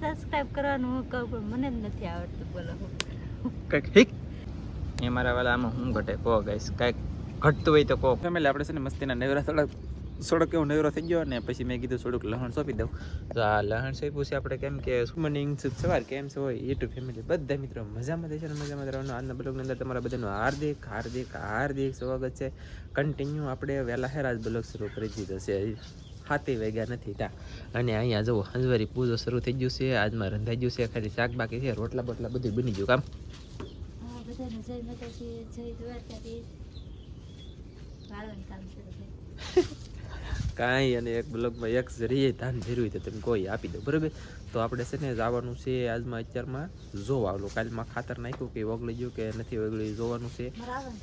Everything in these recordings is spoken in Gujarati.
સબસ્ક્રાઇબ કરવાનું હું કહું પણ મને જ નથી આવડતું. બોલો કંઈક ઠીક એ મારા વાલા આમાં હું ઘટે કહો ગાઈસ, કાંઈક ઘટતું હોય તો કહો. ફેમિલી આપણે છે ને મસ્તીના નેવરા થોડોક એવો નેવરો થઈ ગયો ને પછી મેં કીધું થોડુંક લહણ સોંપી દઉં. તો આ લહણ સોંપ્યું છે આપણે કેમ કે મોર્નિંગ સવાર કેમ છે હોય યુટ્યુબ ફેમિલી બધા મિત્રો મજામાં છે ને મજામાં રહેવાનું. આજના બ્લોગની અંદર તમારા બધાનું હાર્દિક હાર્દિક હાર્દિક સ્વાગત છે. કન્ટિન્યુ આપણે વહેલા હેરાજ બ્લોગ શરૂ કરી દીધો છે. 7 વાગ્યા નથી તા અને અહીંયા જુઓ હંજવારી પૂજો શરૂ થઈ ગયું છે. આજમાં રંધાઈ ગયું છે, ખાલી શાક બાકી છે, રોટલા બોટલા બધું બની ગયું કામ. બધાને જય માતાજી, જય દ્વારકાધીશ. વાળવાનું કામ શરૂ થાય કાંઈ અને એક બ્લોગમાં એક જરીએ ધાન ધીરું હોય તો તમે કોઈ આપી દો બરાબર. તો આપણે છે ને જવાનું છે આજમાં અત્યારમાં જોવા આવલું કાલમાં ખાતર નાખ્યું કે વગળી ગયું કે નથી વગળી જોવાનું છે.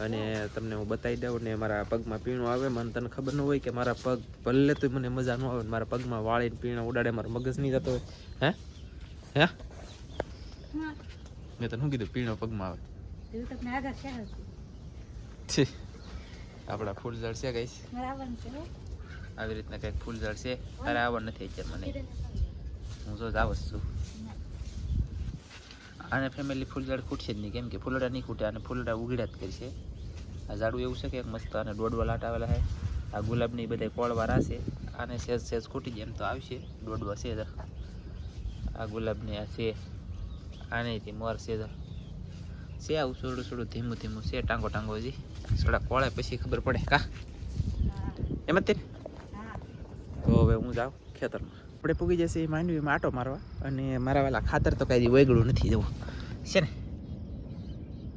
અને તમને હું બતાવી દઉં ને મારા પગમાં પીણું આવે મને તને ખબર ન હોય કે મારા પગ ભલે તો મને મજા ન આવે મારા પગમાં વાળીને પીણા ઉડાડે મારો મગજ નહીં જતો હોય. હે મેં તને શું કીધું પીણો પગમાં આવે છે. આપણા ફૂલ ઝાડ છે ગાઈસ, આવી રીતના કંઈક ફૂલ ઝાડ છે. તારે આવવાનું નથી અત્યારે મને, હું જો જાવ છું. આને ફેમિલી ફૂલ ઝાડ ખૂટશે જ નહીં કેમ કે ફૂલડા નહીં ખૂટે અને ફૂલડા ઉગડ્યા જ કરશે. આ ઝાડું એવું છે કે મસ્ત અને દોડવા લાટ આવેલા છે. આ ગુલાબની બધા કોળવાળા છે. આને સેજ સેજ ખૂટી જાય એમ તો આવશે દોડવા છે. આ ગુલાબની આ છે આનેથી મોર છે આવું થોડું થોડું ધીમું ધીમું છે. ટાંગો ટાંગો હજી થોડા કોળે પછી ખબર પડે કા એમ જ તે. તો હવે હું જાઉં ખેતરમાં. આપણે પૂગી જશે એ માંડવીમાં આટો મારવા અને મારા વાલા ખાતર તો કાંઈ વગળું નથી જવું છે ને.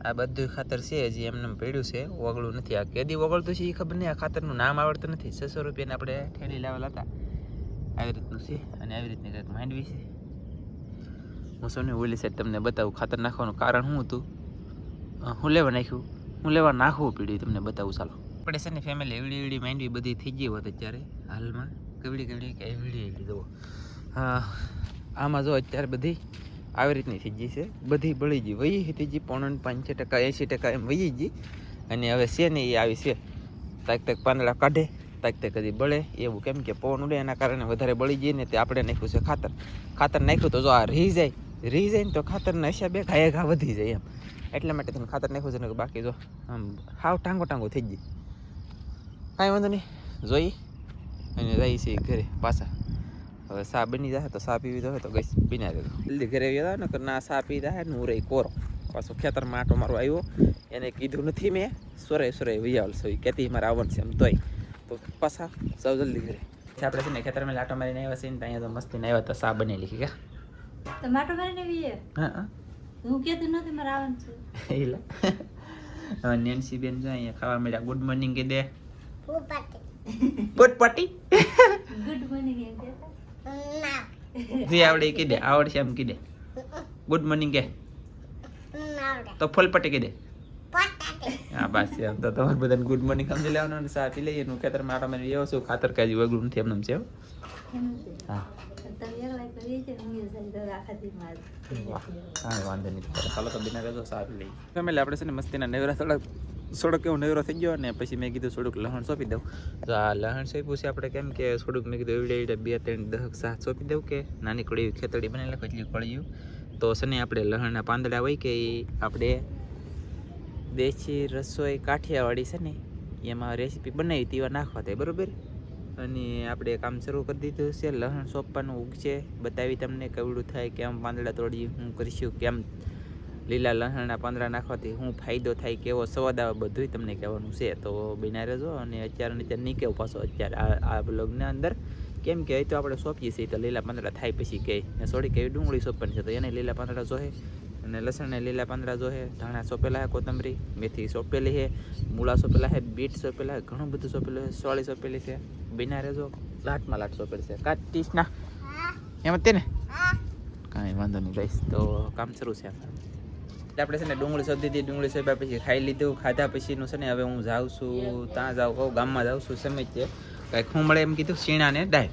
આ બધું ખાતર છે હજી એમને પડ્યું છે, વગળું નથી. આ કેદી વગળતું છે એ ખબર નહીં. આ ખાતરનું નામ આવડતું નથી. 600 રૂપિયાને આપણે ઠેલી લાવેલા હતા. આવી રીતનું છે અને આવી રીતની કંઈક માંડવી છે. હું સોની ઓલી સાઈડ તમને બતાવું ખાતર નાખવાનું કારણ શું હતું, હું લેવા નાખ્યું, હું લેવા નાખવું પીડ્યું તમને બતાવું. ચાલો આપણે છે ને ફેમિલી એવડી એવડી માંડવી બધી થઈ ગઈ હોત અત્યારે હાલમાં. કેવડી કેવડી કે એવડી એવડી જુઓ. હા આમાં જો અત્યારે બધી આવી રીતની થઈ ગઈ છે. બધી બળી ગઈ વહી થઈ ગઈ 95% 80% એમ વહી ગઈ. અને હવે છે ને એ આવી છે તાક તાક પાંદડા કાઢે તાક તાક કદી બળે એવું કેમ કે પવન ઉડે એના કારણે વધારે બળી ગઈ ને તે આપણે નાખ્યું છે ખાતર. ખાતર નાખ્યું તો જો આ રહી જાય ને તો ખાતરના હિસાબે ઘાએ ઘા વધી જાય એમ. એટલા માટે તમે ખાતર નાખ્યું છે ને બાકી જો આમ હાવ ટાંગો ટાંગો થઈ ગઈ. કાંઈ વાંધો નહીં જોઈ અને જઈએ છીએ ઘરે પાછા. હવે સા બની જાય તો સા પીવી હોય તો ગઈ પીના દે જલ્દી ઘરે આવ્યા ને ના સા પી જાય ને હું રહી કોરો પાછો ખેતરમાં આટો મારો આવ્યો. એને કીધું નથી મેં સોરે વિયાવલ સોઈ કહેતી મારે આવવાનું છે એમ તોય તો પાછા સૌ જલ્દી ઘરે. આપણે છે ને ખેતરમાં આટો મારીને આવ્યા છે ને અહીંયા તો મસ્તીને આવ્યા તો સા બની લીધી કે ટમાટો મારીને વીએ. હા હું કહેતું નથી મારે આવવાનું છે એટલે નેન્સી બેન જો અહીંયા ખાવા મળ્યા. ગુડ મોર્નિંગ કે દે ગુડ પાર્ટી ગુડ મોર્નિંગ એમ કે ના જે આવડે કે દે આવડશે એમ કે દે ગુડ મોર્નિંગ કે તો ફૂલ પટ્ટી કે દે. હા બસ એમ તો તમારે બધાને ગુડ મોર્નિંગ સમજી લેવાનું અને સા પી લઈએ. હું ખેતરમાં આટો મારી એવો છું. ખાતર કાજી વગડું નથી એમને છે. હા હા વાંધો નહીં ચાલો તો બિના રહેજો સારું લઈ. ફેમિલી આપણે છે ને મસ્તીના નેવરા થોડોક એવો નેવરો થઈ ગયો ને પછી મેં કીધું થોડુંક લહણ સોંપી દઉં. તો આ લહણ સોંપ્યું છે આપણે કેમ કે થોડુંક મેં કીધું એવડે 2-3 દહક શાક સોંપી દઉં કે નાની કળી ખેતડી બનેલા કેટલી કળીયું. તો છે ને આપણે લહણના પાંદડા હોય કે એ આપણે દેશી રસોઈ કાઠિયાવાડી છે ને એમાં રેસીપી બનાવી તેવા નાખવા થાય બરાબર. અને આપણે કામ શરૂ કરી દીધું છે. લહણ સોંપવાનું ઉગશે બતાવી તમને કેવડું થાય, કેમ પાંદડા તોડી હું કરીશું, કેમ લીલા લહણના પાંદડા નાખવાથી શું ફાયદો થાય, કેવો સ્વાદ આવે બધું તમને કહેવાનું છે. તો બિના રહેજો. અને અત્યારે નહીં કહેવું પાછો અત્યારે આ બ્લોગના અંદર કેમ કે તો આપણે સોંપીએ છીએ તો લીલા પાંદડા થાય પછી કહે ને થોડી કેવી ડુંગળી સોંપવાની છે તો એને લીલા પાંદડા જોહે અને લસણને લીલા પાંદડા જોહે. ધાણા સોંપેલા છે, કોથમરી મેથી સોંપેલી છે, મૂળા સોંપેલા છે, બીટ સોંપેલા છે, ઘણું બધું સોંપેલું છે, સોળી સોંપેલી છે. બિના રહેજો. લાટમાં લાટ સોંપેલી છે કાટીશ ના એમ જ તે ને કાંઈ વાંધો નહીં ગાઈસ. તો કામ શરૂ છે. આપણે છે ને ડુંગળી સોંપી દીધી. ડુંગળી સોંપ્યા પછી ખાઈ લીધું. ખાધા પછીનું છે ને હવે હું જાઉં છું ત્યાં જાઉં કહું ગામમાં જાઉં છું સમજ્યે કંઈક શું મળે એમ કીધું શીણાને દાળ.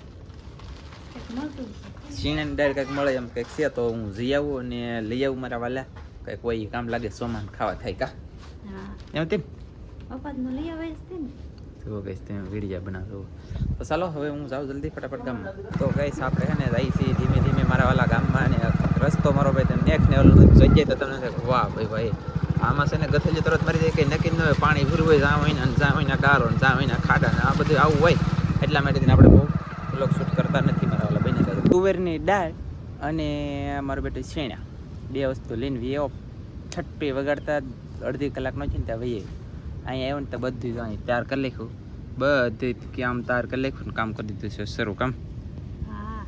શીણાની દાળ કંઈક મળે એમ કંઈક છે તો હું જઈ આવું અને લઈ આવું મારા વાલા. કંઈક કોઈ કામ લાગે સોમાન ખાવા થાય કા એમ તેમ પપ્પા લઈ આવે છે ને જો ગાઈસ તમે વિડીયો બનાવો તો ચાલો હવે હું જાઉં જલ્દી ફટાફટ ગામમાં. તો ગાઈસ આપણે છે ને જઈએ છીએ ધીમે ધીમે મારા વાલા ગામમાં. અને રસ્તો મારો ભાઈ તમે નેક્સ્ટ લેવલ જગ્યાએ તો તમને વાહ ભાઈ આમાં છે ને ગથેલી તરત મારી જાય કે નક્કી ન હોય પાણી ભીરું હોય જ્યાં હોય ને જ્યાં હોય ને ગારો ને જ્યાં હોય ને ખાડા ને આ બધું આવું હોય એટલા માટે આપણે બહુ વ્લોગ શૂટ કરતા નથી મારા વાલા બને કાંઈ. તુવેરની દાળ અને મારું બેટું શેણા બે વસ્તુ લઈને વીએ છટપી વગાડતા અડધી કલાકનો છે ને ત્યાં વહીએ. અહીંયા આવ્યો ને તો બધું જ અહીં તૈયાર કરી નાખ્યું, બધી કામ તૈયાર કરી નાખ્યું ને કામ કરી દીધું છે શરૂ કામ. હા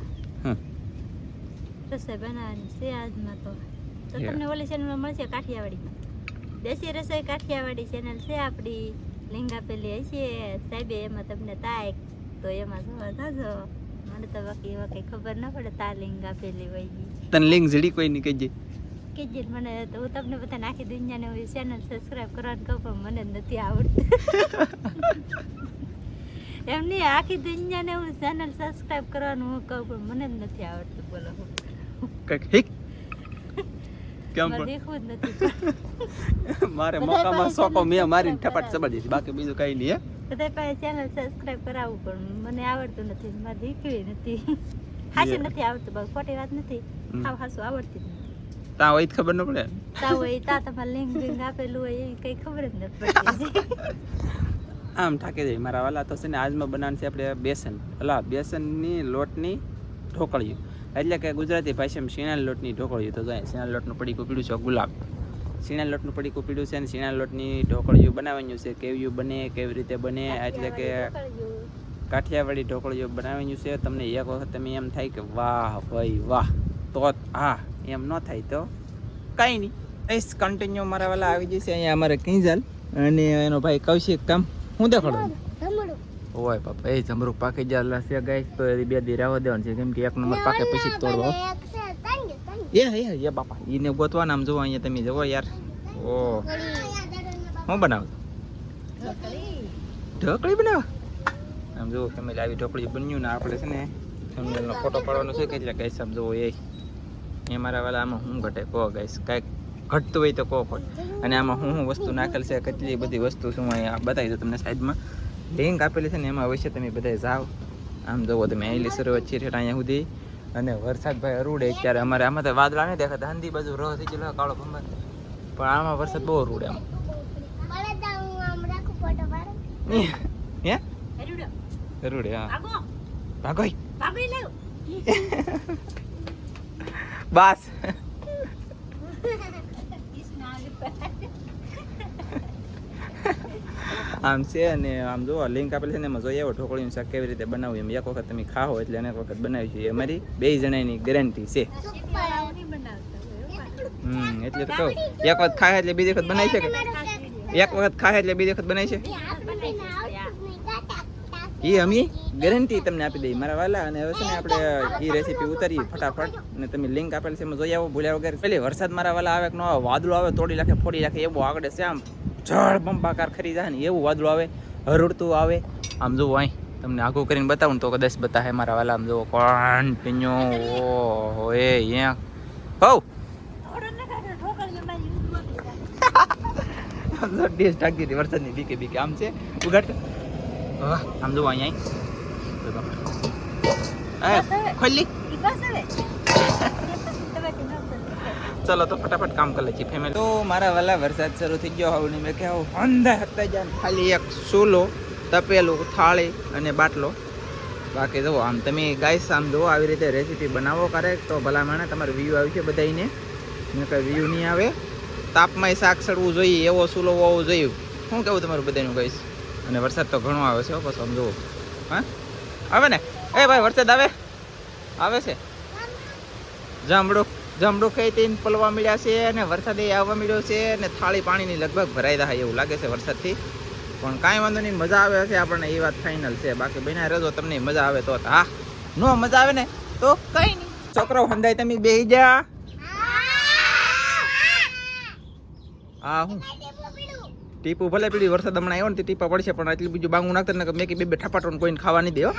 રસોઈ બનાવવાની છે આજમાં તો તમને ઓલી ચેનલમાં મળશે કાઠિયાવાડીમાં દેશી રસોઈ કાઠિયાવાડી ચેનલ છે આપણી લિંક આપેલી હશે સાહેબે એમાં તમને તાય તો એમાં જોવા જાજો. મને તો બાકી એવા કંઈ ખબર ન પડે તા લિંક આપેલી હોય તને લિંક જડી કોઈ નહીં કહેજે કે મને તો હું તમને બધા આખી દુનિયાને હું ચેનલ સબસ્ક્રાઇબ કરવાનું કહું પણ મને નથી આવડતું. એમ નહીં આખી દુનિયાને હું ચેનલ સબસ્ક્રાઇબ કરવાનું હું કહું પણ મને જ નથી આવડતું. બોલો કઈક કેમ દેખવું જ નથી. મારે મોકામાં સોકો મેં મારીને ઠપાટ સબાડી દીધી બાકી બીજું કઈ નહીં. બધા પાસે ચેનલ સબસ્ક્રાઇબ કરાવવું પણ મને આવડતું નથી. મારે દીકરી નથી હાસી નથી આવડતું. બસ ખોટી વાત નથી. આવ હાસું આવડતી જ નથી. તા હોય ખબર ન પડે તા હોય તા તમારે લિંક બિંક આપેલું હોય એ કઈ ખબર જ નથી પડતી. આમ ઠાકે જાય મારા વાલા તો છે ને આજમાં બનાવવાનું છે આપણે બેસનની લોટની ઢોકળિયું એટલે કે ગુજરાતી ભાષામાં શીણા લોટની ઢોકળિયું. તો જાય શીણા લોટનું પડીકું પીડ્યું છે ગુલાબ શીણા લોટનું પડીકું પીડ્યું છે અને શીણા લોટની ઢોકળિયું બનાવવાનું છે. કેવું બને કેવી રીતે બને એટલે કે કાઠિયાવાડી ઢોકળિયું બનાવવાનું છે. તમને એક વખત તમે એમ થાય કે વાહ ભાઈ વાહ તો હા એમ ન થાય તો કાંઈ નહીં એસ કન્ટિન્યુ મારા વાલા આવી જશે. અહીંયા અમારે કિંજલ અને એનો ભાઈ કૌશિક કામ હું દેખાડો ઓય બાપા એ જમરૂક પાકી જાય છે ગાઈસ તો એ બે દી રહેવા દેવાનું છે કેમ કે એક નંબર પાકે પછી તોડવા એ બાપા એને ગોતવા નામ જોવો અહીંયા તમે જોવો યાર. ઓ હું બનાવ ઢોકળી બનાવ આમ જોવો ફેમિલી આવી ઢોકળી બન્યું ને આપણે છે ને ફેમિલીનો ફોટો પાડવાનો છે કે એટલે ગાઈસ આમ જોવો એ મારા વાલા આમાં હું ઘટે કહો ગાઈસ કાંઈક ઘટતું હોય તો કહો કોઈ. અને આમાં હું વસ્તુ નાખેલ છે કેટલી બધી વસ્તુ શું અહીંયા બતાવી દો તમને સાઈડમાં લિંક આપેલી છે ને એમાં અવશ્ય તમે બધા જાઓ. આમ જોવો તમે અહીંલી શરૂઆત છે અહીંયા સુધી. અને વરસાદ ભાઈ અરૂડે ત્યારે અમારે આમાં તો વાદળા નહીં દેખાતા હંધી બાજુ રહ થઈ ગયેલો કાળો ભંબર પણ આમાં વરસાદ બહુ અરૂડે આમ હે અરૂડે હા ભાગોય બસ આમ છે. અને આમ જો લિંક આપેલી છે ને એમાં જોઈએ ઢોકળીનું શાક કેવી રીતે બનાવવું એમ એક વખત તમે ખાઓ એટલે અનેક વખત બનાવી છે અમારી બે જણાની ગેરંટી છે. એટલે તો કહું એક વખત ખાય એટલે બીજી વખત બનાવી છે કે એક વખત ખાય એટલે બીજી વખત બનાવી છે એ અમે ગેરંટી તમને આપી દઈએ મારા વાલા. અને હવે છે ને આપણે એ રેસીપી ઉતારીએ ફટાફટ અને તમે લિંક આપેલી છે એમાં જોઈ આવો ભૂલ્યા વગર. પેલી વરસાદ મારા વાલા આવે કે ન આવે વાદળો આવે તોડી નાખે ફોડી નાખે એવું આગળ છે આમ જળ બંબાકાર ખરી જાય ને એવું વાદળો આવે હરડતું આવે. આમ જુઓ અહીં તમને આખું કરીને બતાવું ને તો કદાચ બતાવે મારા વાલા. આમ જુઓ કન્ટિન્યુ ઓહો એ અહીંયા હો ડીશ ઢાંકી દીધી વરસાદની બીકે બીકે આમ છે ઉઘાટ. આમ જુઓ અહીંયા ખોલી ચલો તો ફટાફટ કામ કરી લઈએ ફેમિલી. તો મારા વાલા વરસાદ શરૂ થઈ ગયો હવે મેં કહ્યું અંધા હતા જાય ખાલી એક સૂલો તપેલું થાળી અને બાટલો બાકી જુઓ. આમ તમે ગાઈસ આમ જુઓ આવી રીતે રેસીપી બનાવો કરે તો ભલામણ તમારે વ્યૂ આવી છે બધાને ને કંઈ વ્યૂ નહીં આવે. તાપમાં શાક સડવું જોઈએ એવો સૂલો હોવો જોઈએ. શું કેવું તમારું બધાનું ગાઈસ. અને વરસાદ તો ઘણો આવે છે બસ આમ જુઓ હા આવે ને એ ભાઈ વરસાદ આવે છે જમડું ખાઈ તેને પલવા મળ્યા છે અને વરસાદ એ આવવા મળ્યો છે અને થાળી પાણીની લગભગ ભરાઈ જાય એવું લાગે છે વરસાદથી. પણ કાંઈ વાંધો નહીં મજા આવે છે આપણને એ વાત ફાઇનલ છે. બાકી બના રહેજો તમને મજા આવે તો હા નો મજા આવે ને તો કઈ નહીં. છોકરો હંધાય તમે બેહી જા. હા હું ટીપું ભલે પીડી વરસાદ હમણાં આવ્યો ને તે ટીપા પડશે પણ એટલું બીજું બાંગું નાખતા ને મેં કે બે ઠાપાટો કોઈને ખાવા નહીં દેવો.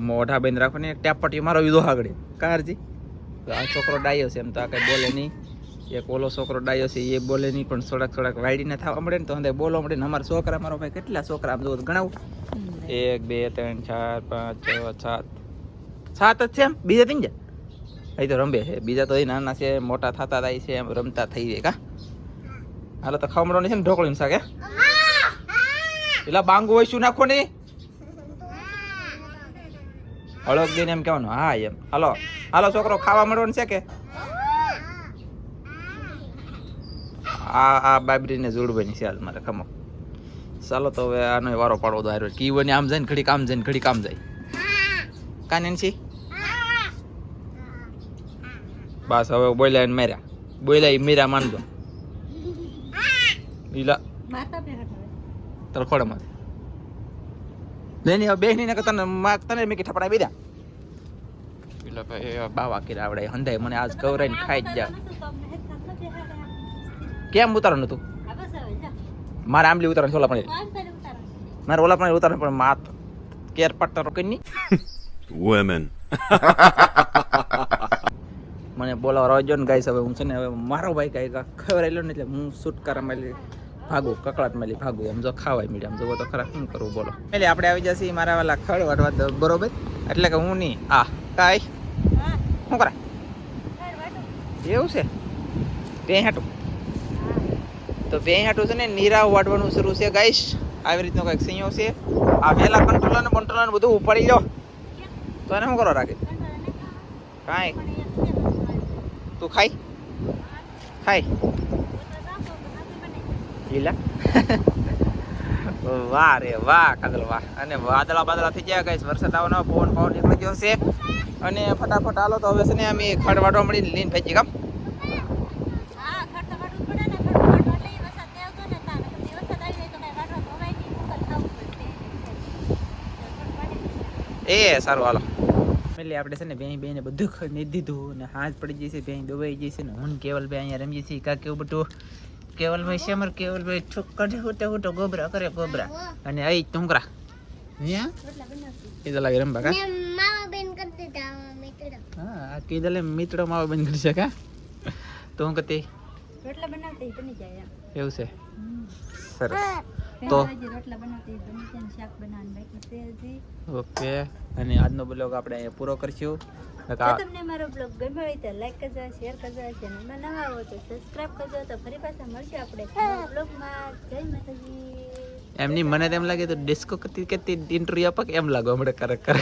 મોઢા બંધ રાખો ને ટેપ પટ્ટી મારો વિધો આગળ કારજી આ છોકરો ડાયો છે એમ તો આ કઈ બોલે નહીં એક ઓલો છોકરો ડાયો છે એ બોલે નહીં પણ થોડાક વાયડીને થવા મળે ને તો અંદર બોલવા મળે ને અમારા છોકરા મારો ભાઈ કેટલા છોકરા આમ જોવો તો ગણાવું 1 2 3 4 5 6 7 જ છે એમ બીજા ત્રણ જ અહીં તો રમે છે બીજા તો એ નાના છે મોટા થતા થાય છે એમ રમતા થઈ જાય કા હાલો તો ખાવા મળવાની છે ને ઢોકળીનું શાક પેલા બાંગુ હોય શું નાખો ને હળક દઈને એમ કહેવાનું હા એમ હાલો હાલો છોકરો ખાવા મળવાનું છે કે આ બાબરીને જોડવાની છે હાલ મારે ખમો ચાલો તો હવે આનો વારો પાડવો તો હારો કી વને આમ જાય ને ઘડી કામ જાય ને ઘડી કામ જાય કાને છે બસ હવે બોલ્યા ને માર્યા બોલ્યા એ મીરા માનજો ઈલા તરખોડામાં લેની હવે બેહની ને તને માગ તને મેં કે ઠપડા બેદા પેલા ભાઈ બાવા કે આવડે હંધાય મને આજ કવરાઈને ખાઈ જ જા કેમ ઉતારવાનું હતું મારે આંબલી ઉતારવાનું ઓલા પણ મારે ઓલા પણ ઉતારવાનું પણ માત કેર પટ્ટર રોકીની women મને બોલાવા રજો ને ગાઈસ હવે હું છે ને હવે મારો ભાઈ કઈ ખવરાયેલો ને એટલે હું છુટકારા માલી ભાગું કકડાટ માલી ભાગું એમ જો ખાવાય મીડિયમ જોવો તો ખરા શું કરવું બોલો એટલે આપણે આવી જશે મારા વાલા ખડ વાટવા બરોબર એટલે કે હું નહીં આ કાઈ શું કરા એવું છે બે હાટું તો બે હાટું છે ને નીરા વાટવાનું શરૂ છે ગાઈસ આવી રીતનો કંઈક સિંહો છે આ વેલા કંટ્રોલર બધું ઉપાડી લો તો એને શું કરો રાખે કાંઈ તું ખાઈ લીલા વાહ રે વાહ કાદલ વાહ અને વાદળા બાદળા થઈ ગયા ગાઈસ વરસાદ આવવાનો પવન નીકળી ગયો છે અને ફટાફટ હાલો તો હવે છે ને અમે ખડ વાટવા મળીને લીન ભેજી કામ એ સારું હાલો એટલે આપણે છે ને બેને બધું ખરીદી દીધું ને હાથ પડી જશે બે દવાઈ જશે ને હું કેવલભાઈ અહીંયા રમીએ છીએ કા કેવું બધું કેવલભાઈ છે અમારે કેવલભાઈ છોકરા હોટો ગોબરા કરે ગોબરા અને અહીં ટુંકરા એ તો લાગે રમવા કા હા આ કીધલે મિત્રો માવા બંધ કરી શકા તો હું કતી રોટલા બનાવતી બની જાય એવું છે સરસ તો રોટલા બનાવતી બની જાય શાક બનાવવાનું બાકી છે હજી ઓકે અને આજનો બ્લોગ આપણે અહીંયા પૂરો કરશું જો તમને મારો બ્લોગ ગમ્યો હોય તો લાઈક કરજો શેર કરજો ચેનલમાં નવા આવો તો સબસ્ક્રાઇબ કરજો તો ફરી પાછા મળશું આપણે બ્લોગમાં જય માતાજી એમની મને તેમ લાગે તો ડિસ્કો કરતી ઇન્ટરવ્યુ આપક એમ લાગો હમણાં કરે